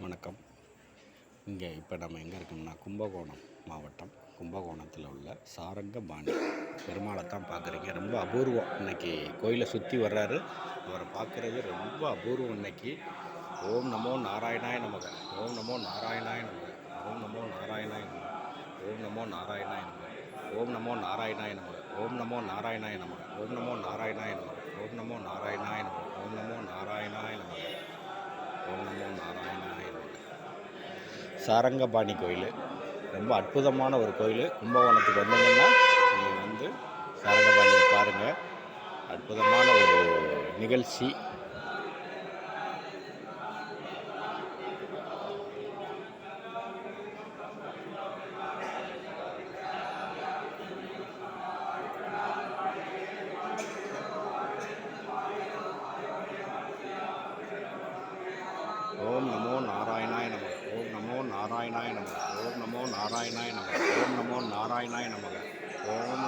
வணக்கம். இங்கே இப்போ நம்ம எங்கே இருக்கோம்னா கும்பகோணம் மாவட்டம். கும்பகோணத்தில் உள்ள சாரங்கபாணி பெருமாளை தான் பார்க்குறீங்க. ரொம்ப அபூர்வம். இன்றைக்கி கோயிலை சுற்றி வர்றாரு. அவரை பார்க்குறது ரொம்ப அபூர்வம் இன்னைக்கு. ஓம் நமோ நாராயணாய நமக, ஓம் நமோ நாராயணாய நமக, ஓம் நமோ நாராயணாய நமக, ஓம் நமோ நாராயணாய நமக, ஓம் நமோ நாராயணாய நமக, ஓம் நமோ நாராயணாய நமக, ஓம் நமோ நாராயணாய நமக, ஓம் நமோ நாராயணாய நமக, ஓம் நமோ நாராயணாய நமக, ஓம் நமோ நாராயணாய நமக. சாரங்கபாணி கோயில் ரொம்ப அற்புதமான ஒரு கோயில். கும்பகோணத்துக்கு வந்தீங்கன்னா நீங்கள் வந்து சாரங்கபாணியை பாருங்கள். அற்புதமான ஒரு நிகழ்ச்சி. ஓம் நமோ நாராயணாய நமக, ஓம் நமோ நாராயணாய நமக, ஓம் நமோ நாராயணாய நமக, ஓம் நமோ நாராயணாய நமக, ஓம்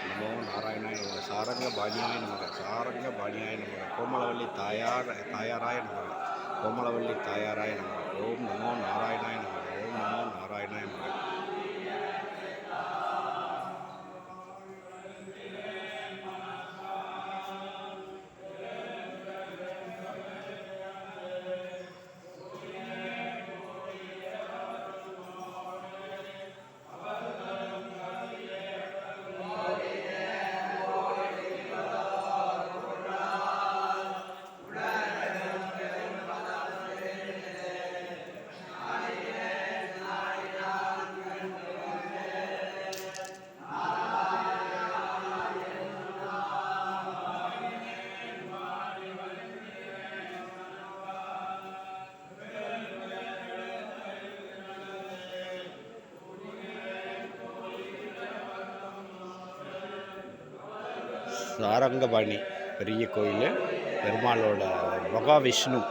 நமோ நாராயணாய நமக, சாரங்கபாணியாய நமக, சாரங்கபாணியாய நமக, கோமலவல்லி தாயாராய நமக, கோமலவல்லி தாயாராய நமக, ஓம் நமோ நாராயணாய நமக, ஓம் நமோ நாராயணாய நமக. சாரங்கபாணி பெரிய கோயில், பெருமாளோட மகாவிஷ்ணு.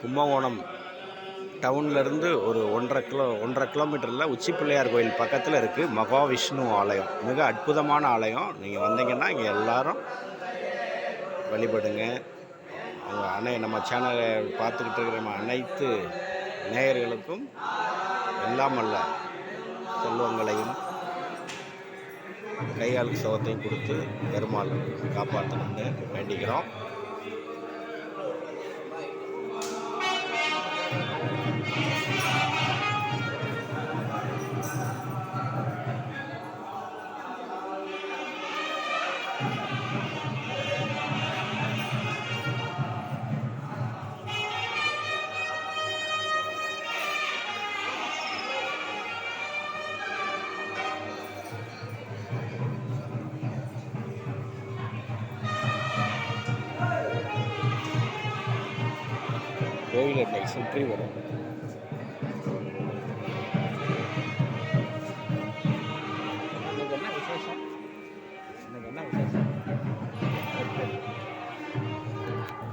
கும்பகோணம் டவுன்லேருந்து ஒரு 1.5 கிலோமீட்டரில் உச்சி பிள்ளையார் கோயில் பக்கத்தில் இருக்குது மகாவிஷ்ணு ஆலயம். மிக அற்புதமான ஆலயம். நீங்கள் வந்தீங்கன்னா இங்கே எல்லாரும் வழிபடுங்க. அவங்க நம்ம சேனலை பார்த்துக்கிட்டு இருக்கிற நம்ம அனைத்து நேயர்களுக்கும் எல்லாம் அல்ல செல்வங்களையும் கையாளுக்கு சுகத்தையும் கொடுத்து பெருமாள் காப்பாற்றணும்னு வேண்டிக்கிறோம். கோயில் இன்னைக்கு சுற்றி வரும். இன்னைக்கு என்ன விசேஷம்?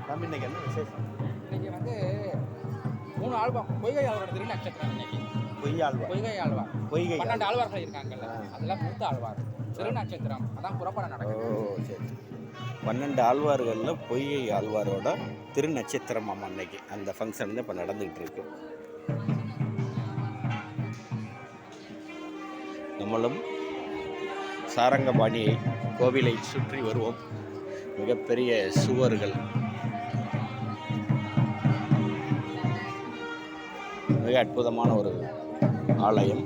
தம்பி, இன்னைக்கு என்ன விசேஷம்? இன்னைக்கு வந்து 3 ஆழ்வார் பொய்கை ஆழ்வார் திருநட்சத்திரம். இன்னைக்கு பொய்கை ஆழ்வார் 12 ஆழ்வார்கள் இருக்காங்கல்ல, அதெல்லாம் மூத்த ஆழ்வார் திருநட்சத்திரம். அதான் புறப்படம் நடக்குது. ஓ சரி. 12 ஆழ்வார்களில் பொய்கை ஆழ்வாரோட திருநட்சத்திரம் அன்னைக்கு அந்த ஃபங்க்ஷன் தான் இப்போ நடந்துக்கிட்டு இருக்கு. நம்மளும் சாரங்கபாணி கோவிலை சுற்றி வருவோம். மிகப்பெரிய சுவர்கள், மிக அற்புதமான ஒரு ஆலயம்.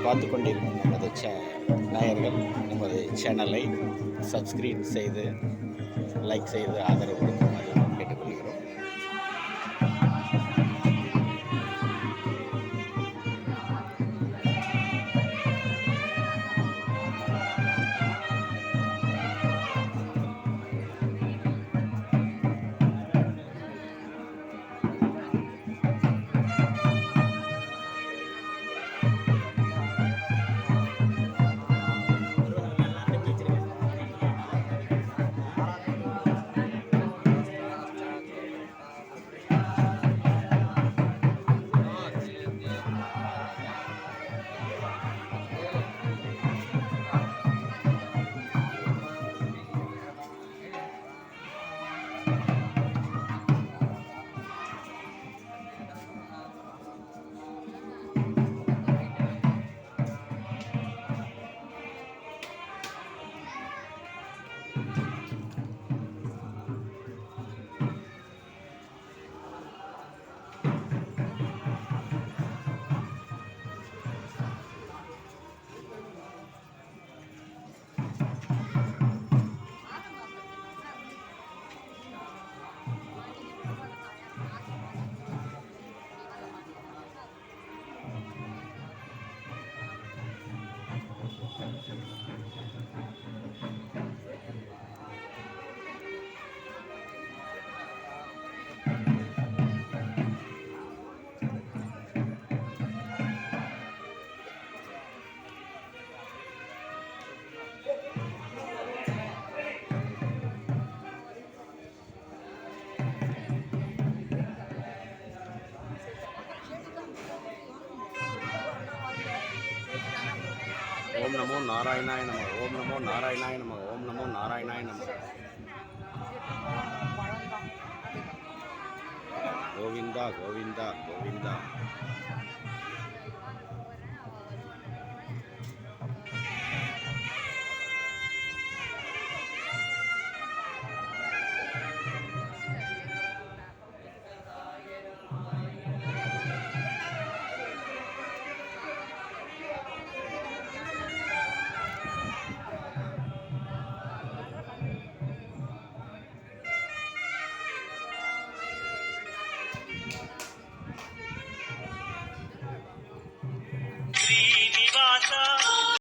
பார்த்து கொண்டிருக்கும் நமது நேயர்கள் நமது சேனலை சப்ஸ்கிரைப் செய்து லைக் செய்து ஆதரவு கொடுக்குமாறு கேட்டுக்கொள்கிறோம். ஓம் நமோ நாராயணாய நம. ஓம் நமோ நாராயணாய நம. ஓம் நமோ நாராயணாய நம. கோவிந்தா கோவிந்தா கோவிந்தா.